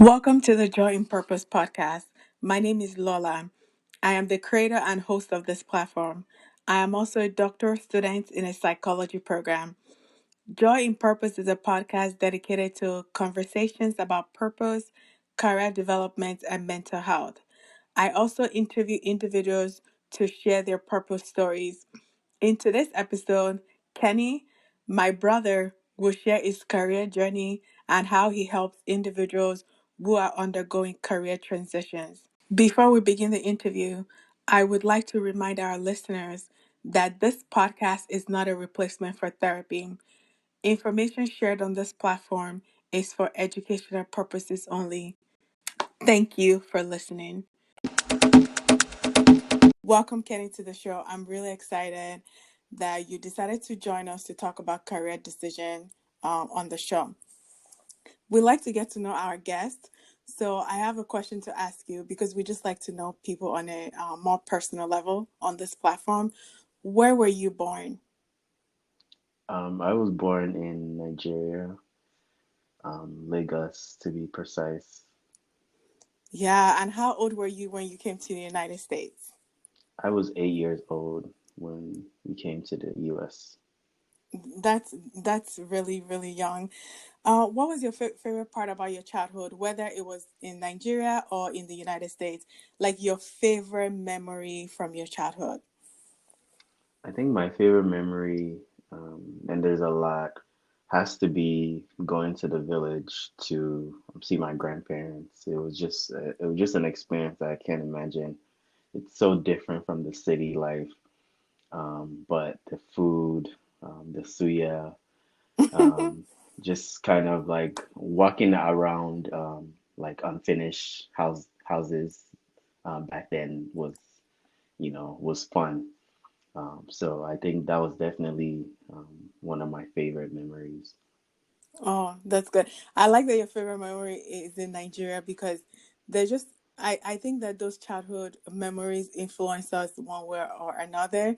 Welcome to the Joy in Purpose podcast. My name is Lola. I am the creator and host of this platform. I am also a doctoral student in a psychology program. Joy in Purpose is a podcast dedicated to conversations about purpose, career development, and mental health. I also interview individuals to share their purpose stories. In today's episode, Kenny, my brother, will share his career journey and how he helps individuals who are undergoing career transitions. Before we begin the interview, I would like to remind our listeners that this podcast is not a replacement for therapy. Information shared on this platform is for educational purposes only. Thank you for listening. Welcome, Kenny, to the show. I'm really excited that you decided to join us to talk about career decision on the show. We like to get to know our guests. So I have a question to ask you because we just like to know people on a more personal level on this platform. Where were you born? I was born in Nigeria, Lagos to be precise. Yeah, and how old were you when you came to the United States? I was 8 years old when we came to the US. That's really really young. What was your favorite part about your childhood, whether it was in Nigeria or in the United States? Like your favorite memory from your childhood? I think my favorite memory, and there's a lot, has to be going to the village to see my grandparents. It was just an experience that I can't imagine. It's so different from the city life, but the food, the suya, um, just kind of like walking around like unfinished houses back then was fun. So I think that was definitely one of my favorite memories. Oh, that's good. I like that your favorite memory is in Nigeria because they're just I think that those childhood memories influence us one way or another,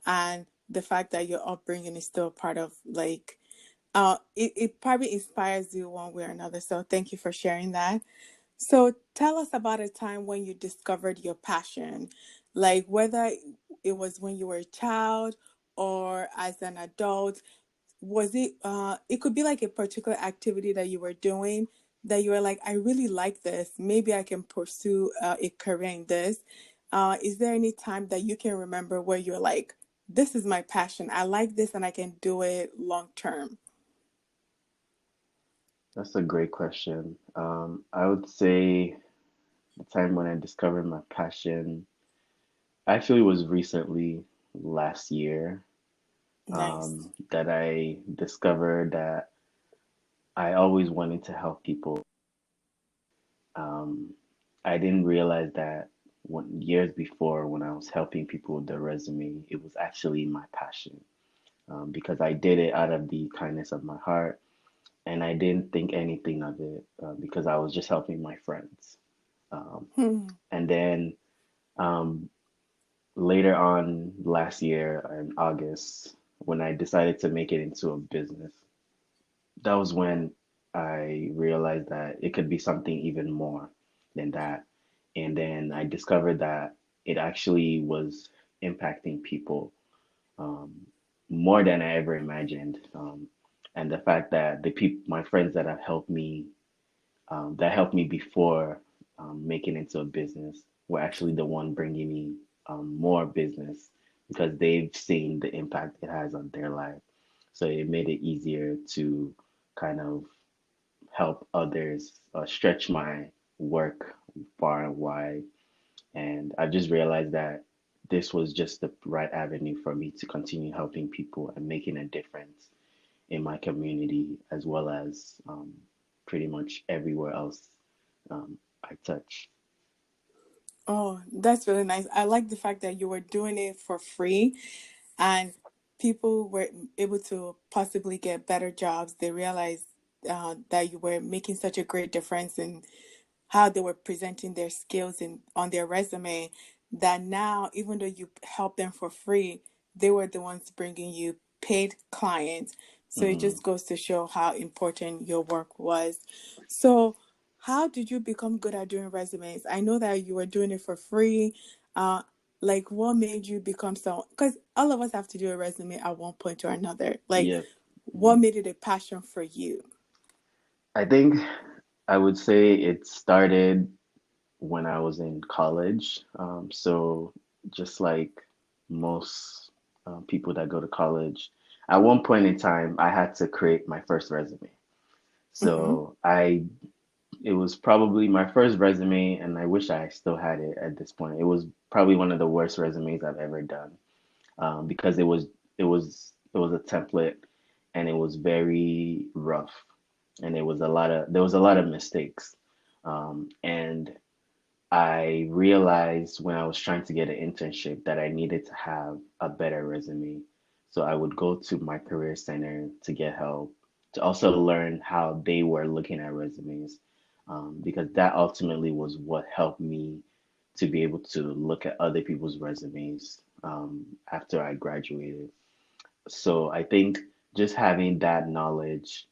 and the fact that your upbringing is still part of like it probably inspires you one way or another. So thank you for sharing that. So tell us about a time when you discovered your passion, like whether it was when you were a child or as an adult. Was it could be like a particular activity that you were doing that you were like, I really like this. Maybe I can pursue a career in this. Is there any time that you can remember where you're like, this is my passion. I like this and I can do it long term? That's a great question. I would say the time when I discovered my passion actually was recently last year Nice. that I discovered that I always wanted to help people. Um, I didn't realize that years before when I was helping people with their resume, it was actually my passion because I did it out of the kindness of my heart and I didn't think anything of it because I was just helping my friends. Um, Hmm. and then um, later on last year in August, when I decided to make it into a business, that was when I realized that it could be something even more than that. And then I discovered that it actually was impacting people um, more than I ever imagined. And the fact that my friends that helped me before making into a business were actually the one bringing me more business because they've seen the impact it has on their life. So it made it easier to kind of help others stretch my work far and wide. And I've just realized that this was just the right avenue for me to continue helping people and making a difference in my community as well as pretty much everywhere else I touch. Oh, that's really nice. I like the fact that you were doing it for free and people were able to possibly get better jobs. They realized that you were making such a great difference in how they were presenting their skills in on their resume, that now even though you help them for free, they were the ones bringing you paid clients. So it Hmm. just goes to show how important your work was. So how did you become good at doing resumes? I know that you were doing it for free. Uh, like what made you become so? Because all of us have to do a resume at one point or another. Like, Yep. what Mhm. made it a passion for you? I think I would say it started when I was in college. So just like most people that go to college, at one point in time, I had to create my first resume. Mm-hmm. So it was probably my first resume, and I wish I still had it at this point. It was probably one of the worst resumes I've ever done, because it was a template, and it was very rough, and there was a lot of mistakes, and I realized when I was trying to get an internship that I needed to have a better resume. So I would go to my career center to get help, to also learn how they were looking at resumes, because that ultimately was what helped me to be able to look at other people's resumes, after I graduated. So I think just having that knowledge,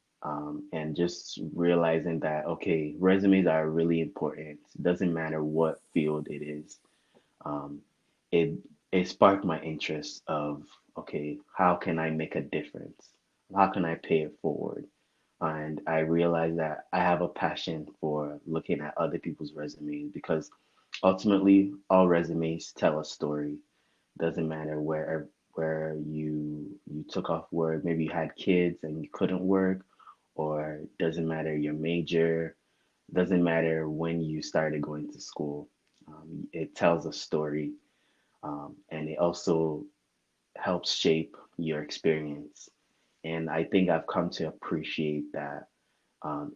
and just realizing that, okay, resumes are really important. It doesn't matter what field it is. Um, it it sparked my interest of, okay, how can I make a difference? How can I pay it forward? And I realized that I have a passion for looking at other people's resumes, because ultimately all resumes tell a story. Doesn't matter where you took off work. Maybe you had kids and you couldn't work, or doesn't matter your major. Doesn't matter when you started going to school. It tells a story, and it also helps shape your experience. And I think I've come to appreciate that,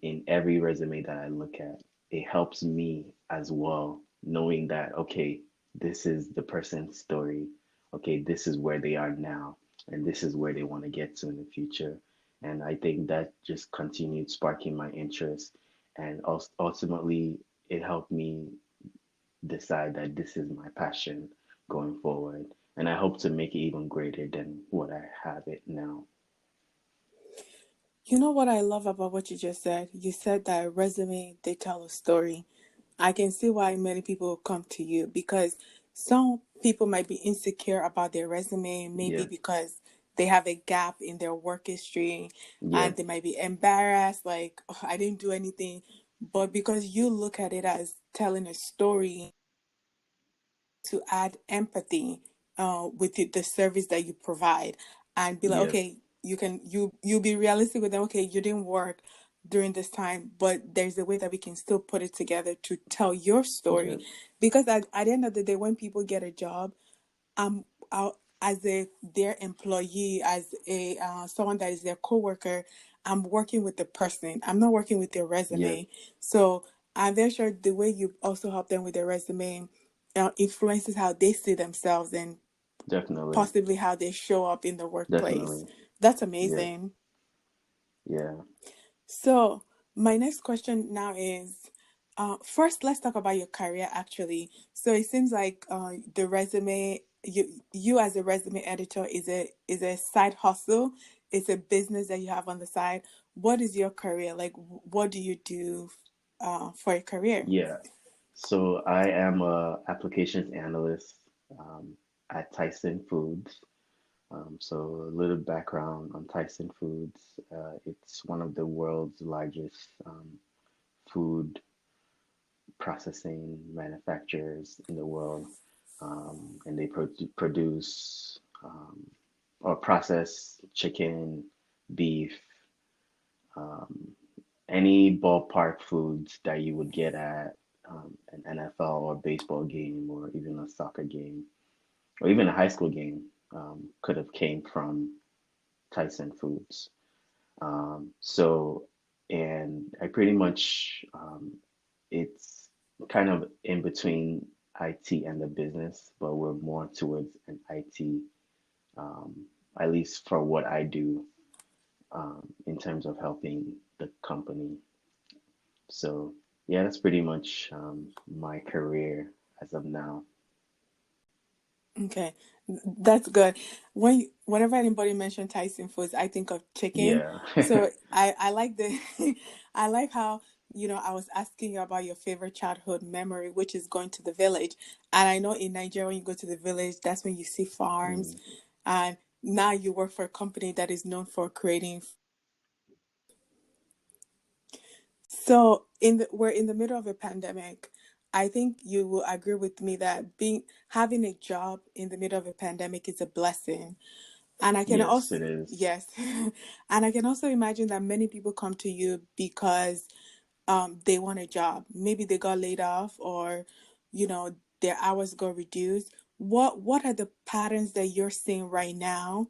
in every resume that I look at. It helps me as well, knowing that, okay, this is the person's story. Okay, this is where they are now, and this is where they want to get to in the future. And I think that just continued sparking my interest. And ultimately, it helped me decide that this is my passion going forward. And I hope to make it even greater than what I have it now. You know what I love about what you just said? You said that resume, they tell a story. I can see why many people will come to you because some people might be insecure about their resume, maybe Yeah, because they have a gap in their work history yeah, and they might be embarrassed, like, oh, I didn't do anything. But because you look at it as telling a story, to add empathy with the service that you provide and be like, yeah. okay, you be realistic with them. Okay, you didn't work during this time, but there's a way that we can still put it together to tell your story. Yep, Because at the end of the day, when people get a job, I'm out as a their employee, as a someone that is their coworker. I'm working with the person. I'm not working with their yep, resume. So I'm very sure the way you also help them with their resume influences how they see themselves and definitely, possibly how they show up in the workplace. definitely. That's Yeah, amazing. yeah, So, my next question now is first, let's talk about your career actually. So, it seems like the resume, you as a resume editor, is a side hustle, it's a business that you have on the side. What is your career? Like, what do you do for a career? yeah. So I am a applications analyst, at Tyson Foods. So a little background on Tyson Foods. It's one of the world's largest, food processing manufacturers in the world, and they produce, or process chicken, beef, um, any ballpark foods that you would get at, an NFL or baseball game, or even a soccer game, or even a high school game, could have came from Tyson Foods. So, and I pretty much, it's kind of in between IT and the business, but we're more towards an IT, um, at least for what I do, in terms of helping the company. So, yeah, that's pretty much, my career as of now. Okay, that's good. Whenever anybody mentions Tyson Foods, I think of chicken. Yeah, So I like the I like how I was asking you about your favorite childhood memory, which is going to the village. And I know in Nigeria, when you go to the village, that's when you see farms. Mm, And now you work for a company that is known for creating. So we're in the middle of a pandemic. I think you will agree with me that being having a job in the middle of a pandemic is a blessing. And I can yes, also, it is. yes, and I can also imagine that many people come to you because they want a job. Maybe they got laid off, or their hours got reduced. What are the patterns that you're seeing right now?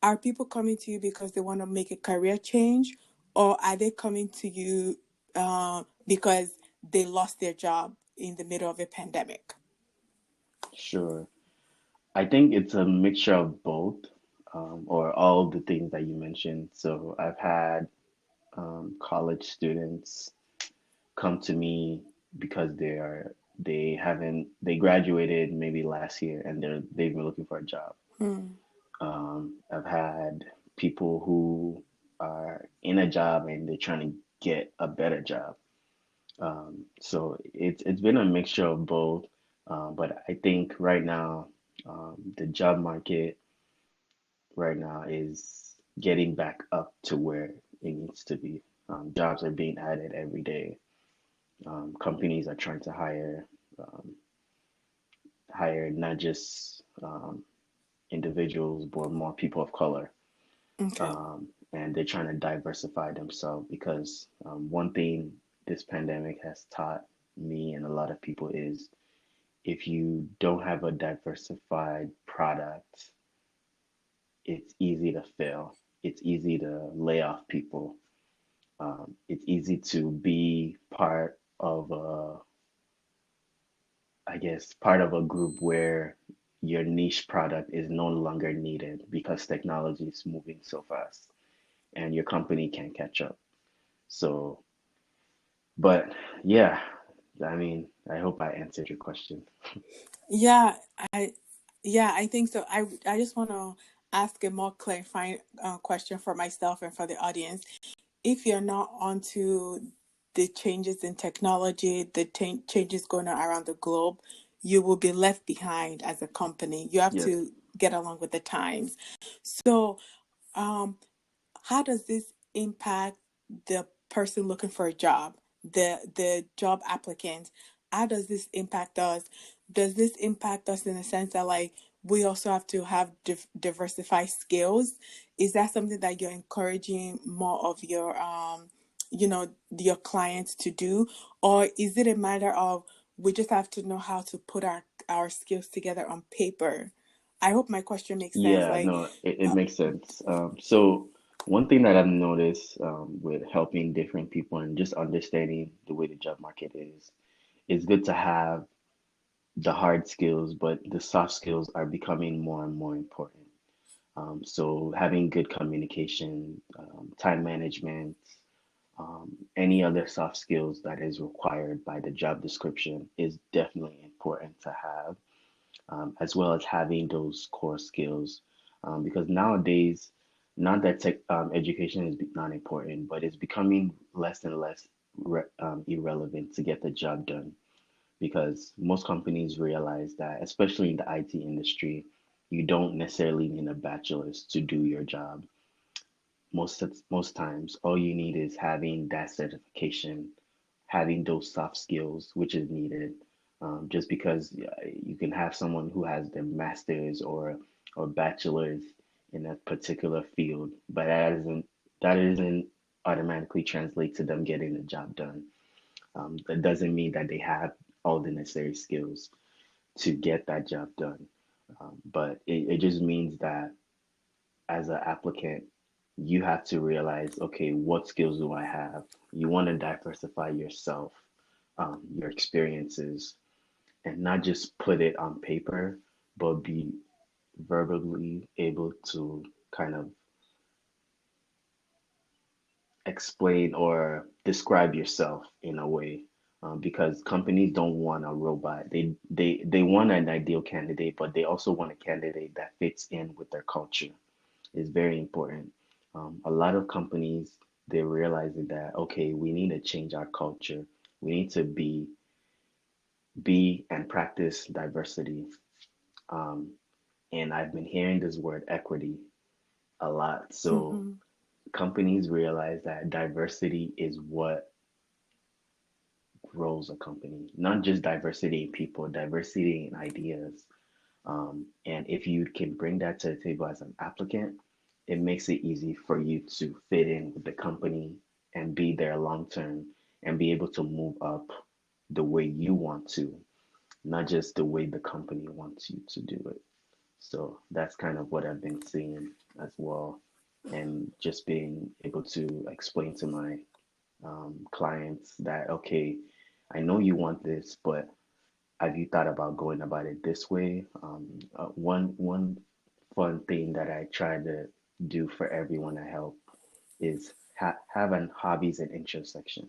Are people coming to you because they want to make a career change, or are they coming to you because they lost their job in the middle of a pandemic? Sure. I think it's a mixture of both, or all the things that you mentioned. So I've had college students come to me because they graduated maybe last year and they've been looking for a job. Hmm. I've had people who are in a job and they're trying to get a better job. So it's been a mixture of both. But I think right now, the job market right now is getting back up to where it needs to be. Jobs are being added every day. Companies are trying to um, hire not just individuals, but more people of color. Okay. And they're trying to diversify themselves because one thing this pandemic has taught me and a lot of people is if you don't have a diversified product, it's easy to fail. It's easy to lay off people. It's easy to be part of I guess, part of a group where your niche product is no longer needed because technology is moving so fast and your company can't catch up. So, but yeah, I mean, I hope I answered your question. Yeah, I yeah, I think so. I just want to ask a more clarifying question for myself and for the audience. If you're not onto the changes in technology, the changes going on around the globe, you will be left behind as a company. You have Yes. to get along with the times. So, um, how does this impact the person looking for a job, the job applicant? How does this impact us? Does this impact us in the sense that, like, we also have to have diversified skills? Is that something that you're encouraging more of your clients to do, or is it a matter of we just have to know how to put our skills together on paper? I hope my question makes sense. Yeah, Like, no, it uh, makes sense. So one thing that I've noticed with helping different people and just understanding the way the job market is, it's good to have the hard skills, but the soft skills are becoming more and more important. So having good communication, time management, any other soft skills that is required by the job description is definitely important to have, as well as having those core skills. Because nowadays, not that education is not important, but it's becoming less and less irrelevant to get the job done because most companies realize that, especially in the IT industry, you don't necessarily need a bachelor's to do your job. Most times, all you need is having that certification, having those soft skills, which is needed. Just because you can have someone who has their master's or bachelor's in a particular field, but that isn't automatically translate to them getting the job done. That doesn't mean that they have all the necessary skills to get that job done. But it just means that as an applicant, you have to realize, okay, what skills do I have? You want to diversify yourself, your experiences, and not just put it on paper, but be verbally able to kind of explain or describe yourself in a way. Because companies don't want a robot. They want an ideal candidate, but they also want a candidate that fits in with their culture. Is very important. A lot of companies they're realizing that, okay, we need to change our culture. We need to be and practice diversity. Um, and I've been hearing this word equity a lot. So Mm-hmm. companies realize that diversity is what grows a company, not just diversity in people, diversity in ideas. And if you can bring that to the table as an applicant, it makes it easy for you to fit in with the company and be there long term and be able to move up the way you want to, not just the way the company wants you to do it. So that's kind of what I've been seeing as well. And just being able to explain to my clients that, okay, I know you want this, but have you thought about going about it this way? One fun thing that I try to do for everyone I help is have an hobbies and interests section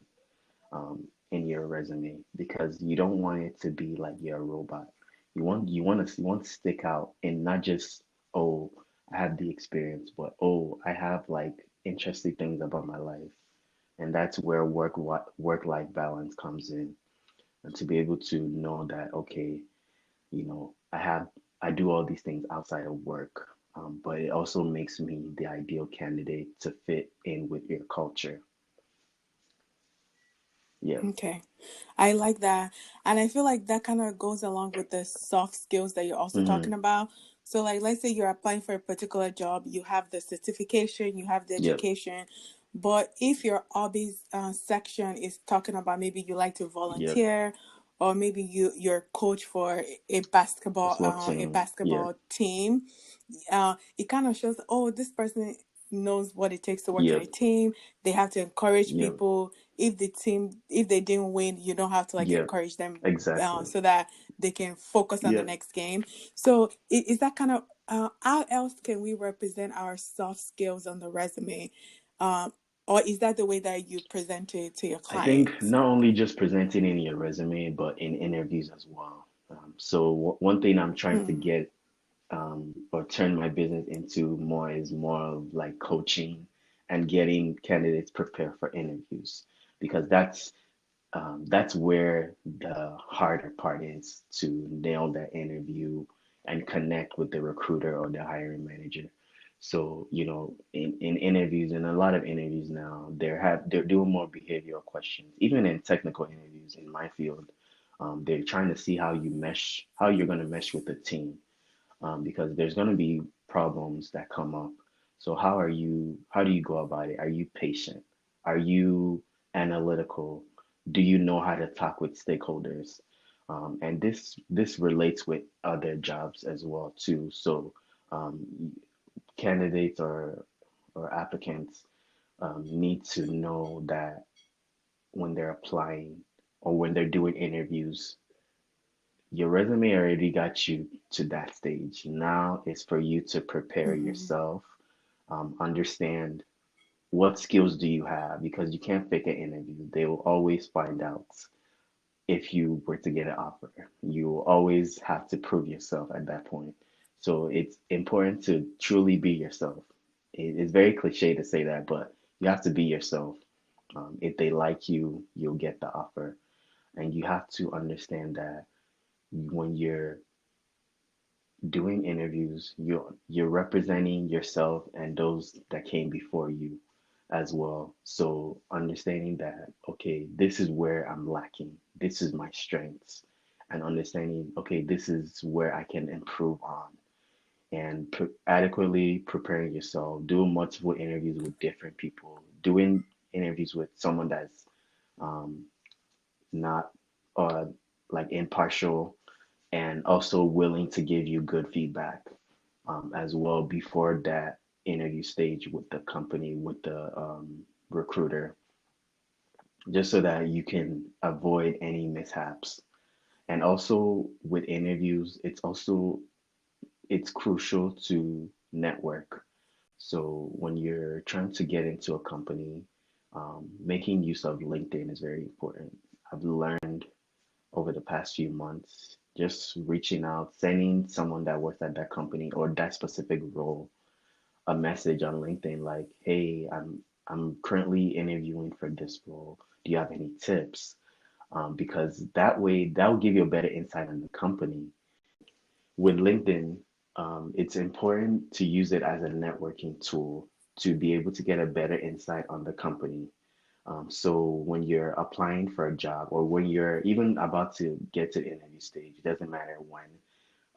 in your resume, because you don't want it to be like you're a robot. You want to stick out and not just, oh, I have the experience, but oh, I have like interesting things about my life, and that's where work life balance comes in, and to be able to know that, okay, I do all these things outside of work, but it also makes me the ideal candidate to fit in with your culture. Yeah. Okay. I like that. And I feel like that kind of goes along with the soft skills that you're also talking Mm-hmm. about. So, like, let's say you're applying for a particular job, you have the certification, you have the Yep. education. But if your hobbies section is talking about maybe you like to Yep. volunteer, or maybe you're coach for Basketball a team. Yeah. basketball team, it kind of shows, oh, this person knows what it takes to work in a Yep. team. They have to encourage Yep. people. If they didn't win, you don't have to like Yep. encourage them, Exactly. so that they can focus on the Yep. next game. So is that kind of how else can we represent our soft skills on the resume, um, or is that the way that you present it to your I think clients? not only just presenting in your resume, but in interviews as well. So one thing I'm trying to Mm, get or turn my business into more is more of like coaching and getting candidates prepared for interviews, because that's where the harder part is, to nail that interview and connect with the recruiter or the hiring manager. So, in interviews, and a lot of interviews now, they're doing more behavioral questions. Even in technical interviews in my field, they're trying to see how you're going to mesh with the team, because there's going to be problems that come up. So how do you go about it? Are you patient? Are you analytical? Do you know how to talk with stakeholders? And this relates with other jobs as well too. So um, candidates or applicants need to know that when they're applying or when they're doing interviews, your resume already got you to that stage. Now it's for you to prepare mm-hmm, yourself, understand what skills do you have, because you can't fake an interview. They will always find out if you were to get an offer. You will always have to prove yourself at that point. So it's important to truly be yourself. It's very cliche to say that, but you have to be yourself. If they like you, you'll get the offer. And you have to understand that when you're doing interviews, you're representing yourself and those that came before you as well. So understanding that, okay, this is where I'm lacking. This is my strengths, and understanding, okay, this is where I can improve on, and adequately preparing yourself, doing multiple interviews with different people, doing interviews with someone that's um, not uh, like impartial, and also willing to give you good feedback as well before that interview stage with the company, with the recruiter, just so that you can avoid any mishaps. And also with interviews, it's crucial to network. So when you're trying to get into a company, making use of LinkedIn is very important. I've learned over the past few months, just reaching out, sending someone that works at that company or that specific role a message on LinkedIn like, hey, I'm currently interviewing for this role. Do you have any tips? Because that way, that will give you a better insight on the company. With LinkedIn, it's important to use it as a networking tool to be able to get a better insight on the company. So when you're applying for a job or when you're even about to get to the interview stage, it doesn't matter when,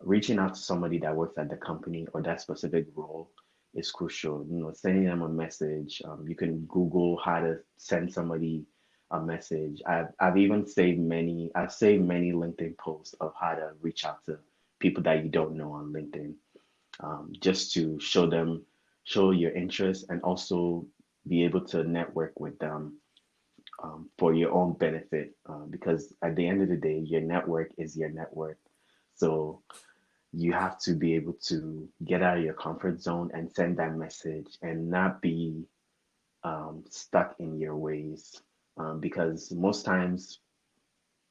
reaching out to somebody that works at the company or that specific role is crucial. You know, sending them a message. You can Google how to send somebody a message. I've even saved many. I've saved many LinkedIn posts of how to reach out to people that you don't know on LinkedIn, just to show your interest and also be able to network with them, for your own benefit. Because at the end of the day, your network is your net worth. So you have to be able to get out of your comfort zone and send that message and not be, stuck in your ways. Because most times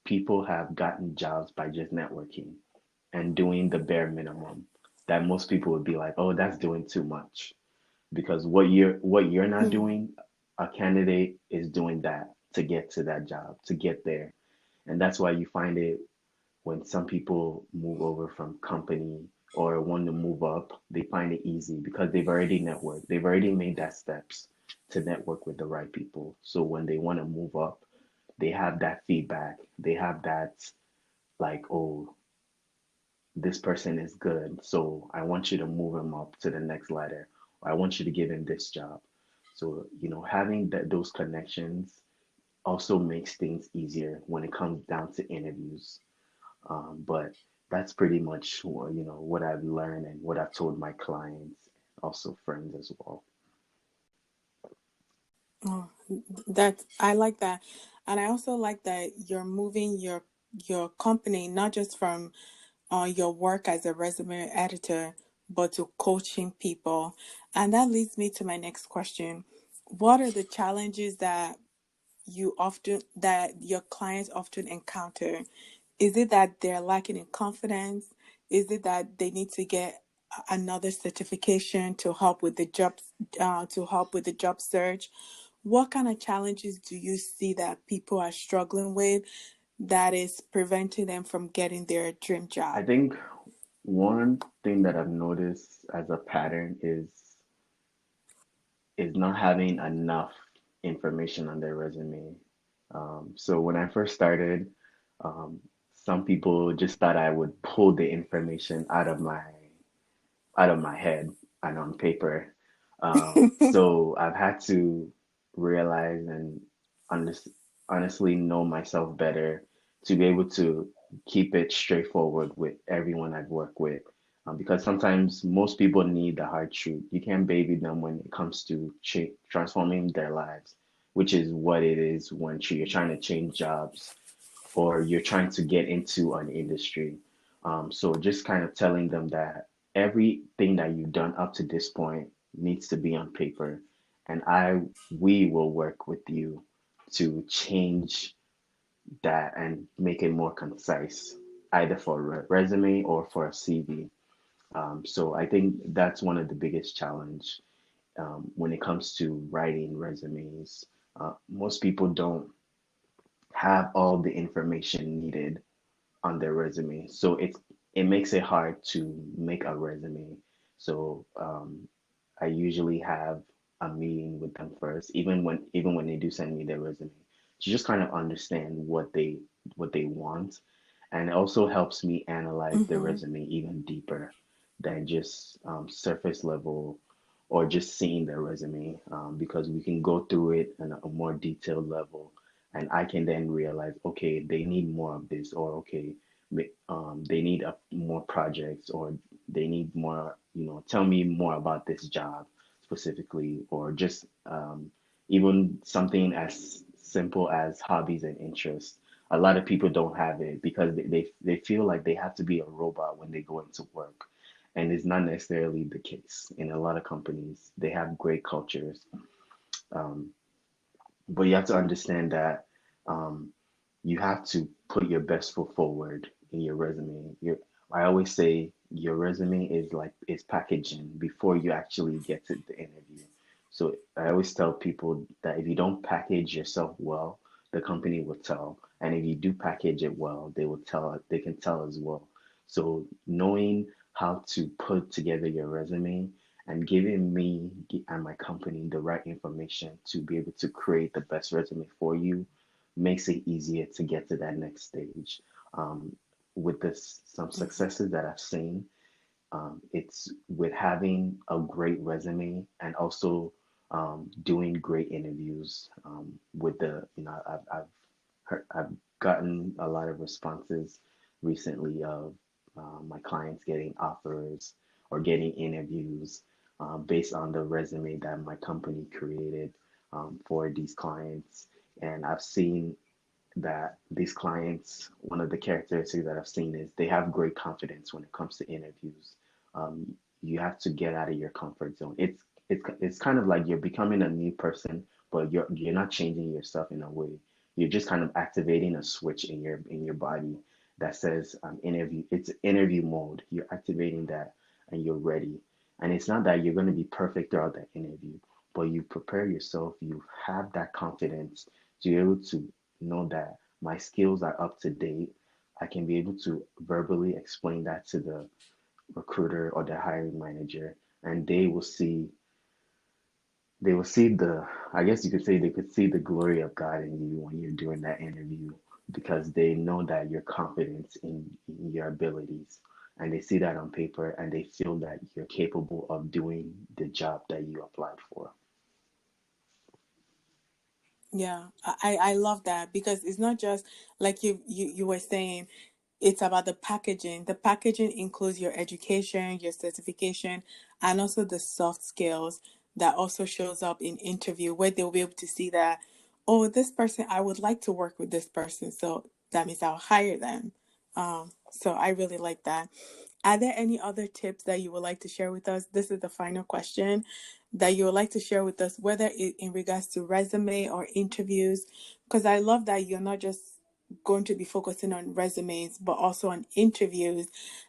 people have gotten jobs by just networking and doing the bare minimum that most people would be like, oh, that's doing too much. Because what you're not Hmm. doing, a candidate is doing that to get to that job, to get there. And that's why you find it when some people move over from company or want to move up, they find it easy because they've already networked. They've already made that steps to network with the right people. So when they want to move up, they have that feedback. They have that, like, oh, this person is good. So I want you to move him up to the next ladder. Or I want you to give him this job. So, having those connections also makes things easier when it comes down to interviews. But that's pretty much what I've learned and what I've told my clients, also friends as well. Oh, that I like that, and I also like that you're moving your company not just from your work as a resume editor, but to coaching people, and that leads me to my next question: what are the challenges that your clients often encounter? Is it that they're lacking in confidence? Is it that they need to get another certification to help with the job search? What kind of challenges do you see that people are struggling with that is preventing them from getting their dream I job? think one thing that I've noticed as a pattern is not having enough information on their resume. So when I first started, um, some people just thought I would pull the information out of my head and on paper. So I've had to realize and honest, honestly know myself better to be able to keep it straightforward with everyone I've worked with. Because sometimes most people need the hard truth. You can't baby them when it comes to transforming their lives, which is what it is when you're trying to change jobs or you're trying to get into an industry. So just kind of telling them that everything that you've done up to this point needs to be on paper, and we will work with you to change that and make it more concise, either for a resume or for a CV. So I think that's one of the biggest challenge, when it comes to writing resumes. Most people don't have all the information needed on their resume. So it makes it hard to make a resume. So I usually have a meeting with them first, even when they do send me their resume, to just kind of understand what they want, and it also helps me analyze the Mm-hmm. resume even deeper than just, surface level or just seeing their resume, because we can go through it in a more detailed level, and I can then realize, okay, they need more of this, or okay, they need more projects, or they need more, tell me more about this job specifically, or just, even something as simple as hobbies and interests. A lot of people don't have it because they feel like they have to be a robot when they go into work. And it's not necessarily the case. In a lot of companies, they have great cultures. Um, but you have to understand that, um, you have to put your best foot forward in your resume. I always say your resume is packaging before you actually get to the interview. So I always tell people that if you don't package yourself well, the company will tell. And if you do package it well, they can tell as well. So knowing how to put together your resume and giving me and my company the right information to be able to create the best resume for you makes it easier to get to that next stage. Um, with this, some Mhm. successes that I've seen, it's with having a great resume and also doing great interviews with I've gotten a lot of responses recently of my clients getting offers or getting interviews based on the resume that my company created for these clients. And I've seen that these clients, one of the characteristics that I've seen is they have great confidence when it comes to interviews. You have to get out of your comfort zone. It's kind of like you're becoming a new person, but you're not changing yourself in a way. You're just kind of activating a switch in your body that says interview. It's interview mode. You're activating that and you're ready. And it's not that you're going to be perfect throughout that interview, but you prepare yourself. You have that confidence to be able to know that my skills are up to date. I can be able to verbally explain that to the recruiter or the hiring manager, and they will see the, I guess you could say they could see the glory of God in you when you're doing that interview because they know that you're confident in your abilities and they see that on paper and they feel that you're capable of doing the job that you applied for. Yeah, I love that because it's not just like you were saying, it's about the packaging. The packaging includes your education, your certification, and also the soft skills that also shows up in interview where they'll be able to see that, oh, this person, I would like to work with this person. So that means I'll hire them. So I really like that. Are there any other tips that you would like to share with us? This is the final question that you would like to share with us, whether in regards to resume or interviews, because I love that you're not just going to be focusing on resumes, but also on interviews.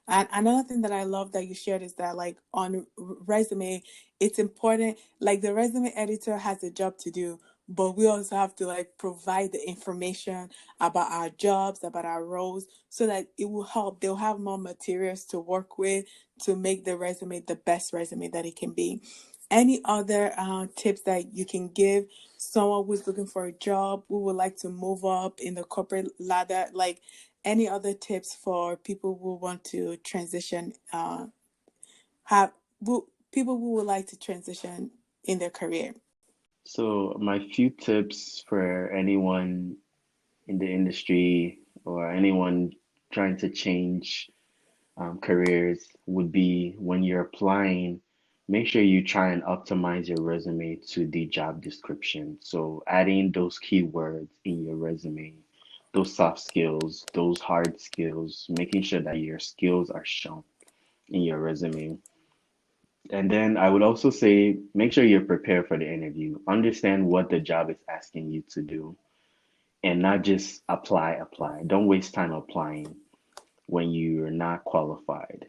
And another thing that I love that you shared is that, like, on resume, it's important, like, the resume editor has a job to do, but we also have to like provide the information about our jobs, about our roles, so that it will help. They'll have more materials to work with to make the resume the best resume that it can be. Any other tips that you can give someone who's looking for a job, who would like to move up in the corporate ladder? Like, any other tips for people who want to transition, have people who would like to transition in their career? So my few tips for anyone in the industry or anyone trying to change careers would be when you're applying, make sure you try and optimize your resume to the job description. So adding those keywords in your resume, those soft skills, those hard skills, making sure that your skills are shown in your resume. And then I would also say make sure you're prepared for the interview. Understand what the job is asking you to do and not just apply. Don't waste time applying when you're not qualified.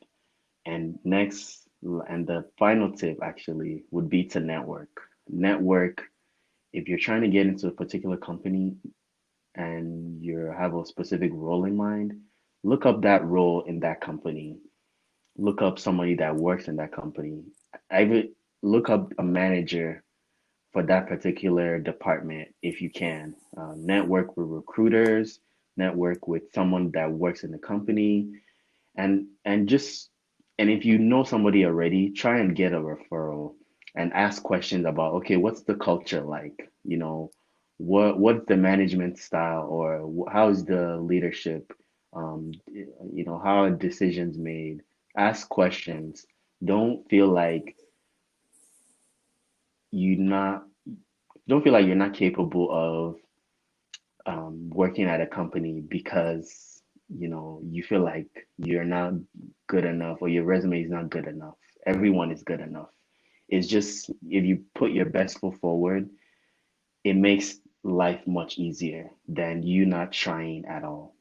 And next, and the final tip actually would be to network. Network, if you're trying to get into a particular company and you have a specific role in mind, look up that role in that company. Look up somebody that works in that company. I would look up a manager for that particular department if you can. Network with recruiters, network with someone that works in the company, and just and if you know somebody already, try and get a referral and ask questions about, okay, what's the culture like? What's the management style or how is the leadership? How are decisions made? Ask questions. Don't feel like you not don't feel like you're not capable of working at a company because you feel like you're not good enough or your resume is not good enough. Everyone is good enough. It's just if you put your best foot forward, it makes life much easier than you not trying at all.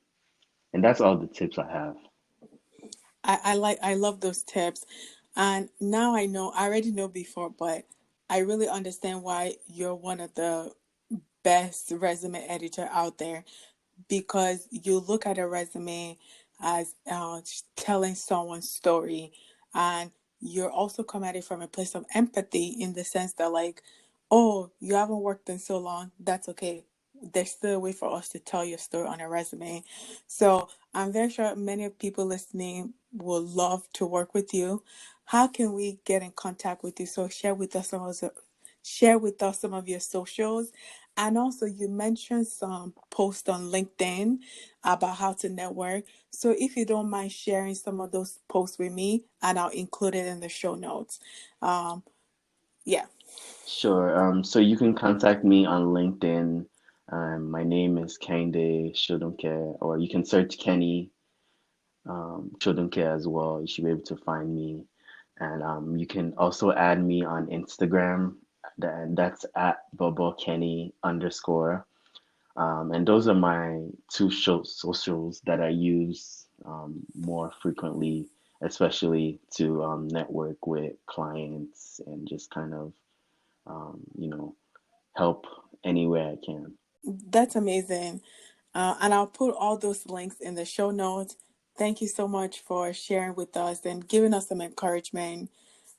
And that's all the tips I have. I love those tips. And now I know, I already know before, but I really understand why you're one of the best resume editor out there, because you look at a resume as telling someone's story, and you're also come at it from a place of empathy, in the sense that, like, oh, you haven't worked in so long, that's okay, there's still a way for us to tell your story on a resume. So I'm very sure many of people listening will love to work with you. How can we get in contact with you? So share with us some of your socials. And also, you mentioned some posts on LinkedIn about how to network. So if you don't mind sharing some of those posts with me, and I'll include it in the show notes. Um, yeah. Sure. So you can contact me on LinkedIn. My name is Kende Sodunke, or you can search Kenny Sodunke as well. You should be able to find me. And you can also add me on Instagram. That's at Bobo Kenny underscore. And those are my two socials that I use more frequently, especially to network with clients and just kind of, you know, help any way I can. That's amazing. And I'll put all those links in the show notes. Thank you so much for sharing with us and giving us some encouragement,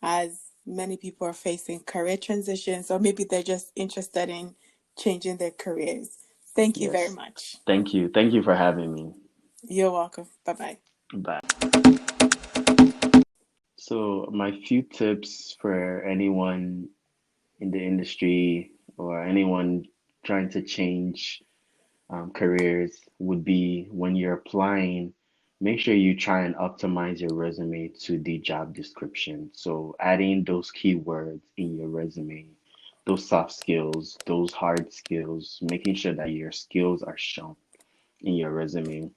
as many people are facing career transitions, or maybe they're just interested in changing their careers. Thank you very Yes. much. Thank you. Thank you for having me. You're welcome. Bye bye. Bye. So, my few tips for anyone in the industry or anyone trying to change careers would be when you're applying, make sure you try and optimize your resume to the job description. So, adding those keywords in your resume, those soft skills, those hard skills, making sure that your skills are shown in your resume.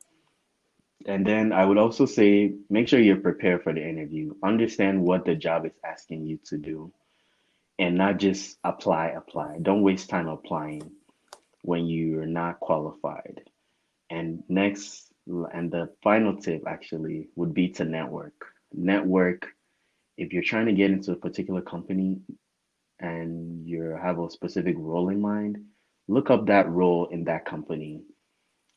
And then I would also say make sure you're prepared for the interview. Understand what the job is asking you to do and not just apply. Don't waste time applying when you're not qualified. And next, and the final tip actually would be to network. Network, if you're trying to get into a particular company and you have a specific role in mind, look up that role in that company.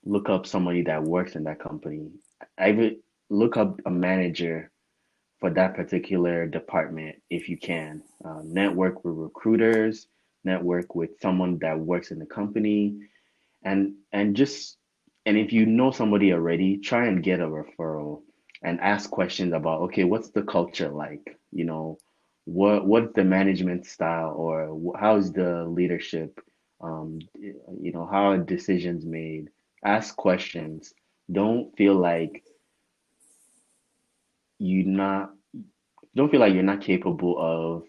Look up somebody that works in that company. I would look up a manager for that particular department if you can. Network with recruiters, network with someone that works in the company, and just and if you know somebody already, try and get a referral and ask questions about, okay, what's the culture like? What's the management style, or how's the leadership? How are decisions made? Ask questions. Don't feel like you not don't feel like you're not capable of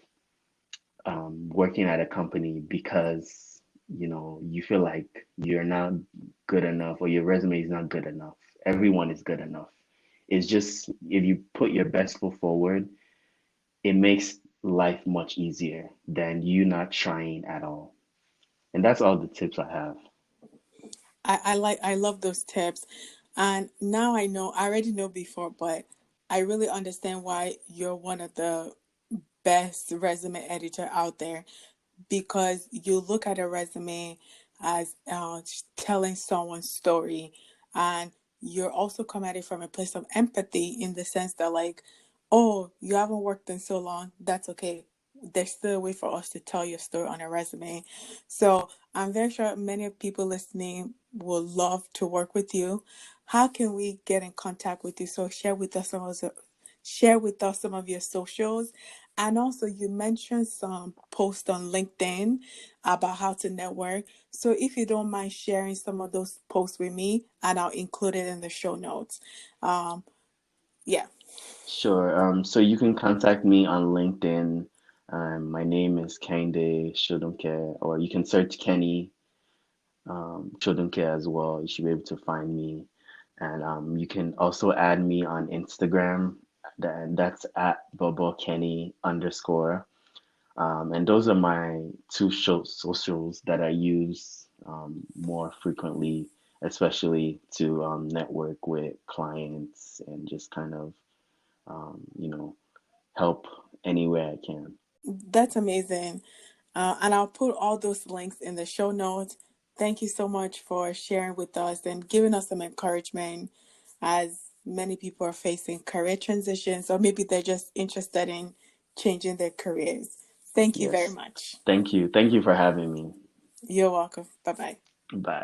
working at a company because you feel like you're not good enough or your resume is not good enough. Everyone is good enough. It's just if you put your best foot forward, it makes life much easier than you not trying at all. And that's all the tips I have. I love those tips. And now I know, I already know before, but I really understand why you're one of the best resume editor out there, because you look at a resume as telling someone's story, and you're also come at it from a place of empathy, in the sense that, like, oh, you haven't worked in so long, that's okay, there's still a way for us to tell your story on a resume. So I'm very sure many of people listening will love to work with you. How can we get in contact with you? So share with us some of your socials. And also, you mentioned some posts on LinkedIn about how to network. So if you don't mind sharing some of those posts with me, and I'll include it in the show notes. Um, yeah. Sure. So you can contact me on LinkedIn. My name is Kende Sodunke, or you can search Kenny Sodunke as well. You should be able to find me. And you can also add me on Instagram. That's at Bobo Kenny underscore. And those are my two socials that I use more frequently, especially to network with clients and just kind of, help any way I can. That's amazing. And I'll put all those links in the show notes. Thank you so much for sharing with us and giving us some encouragement as many people are facing career transitions, or maybe they're just interested in changing their careers. Thank you very Yes. much. Thank you. Thank you for having me. You're welcome. Bye bye. Bye.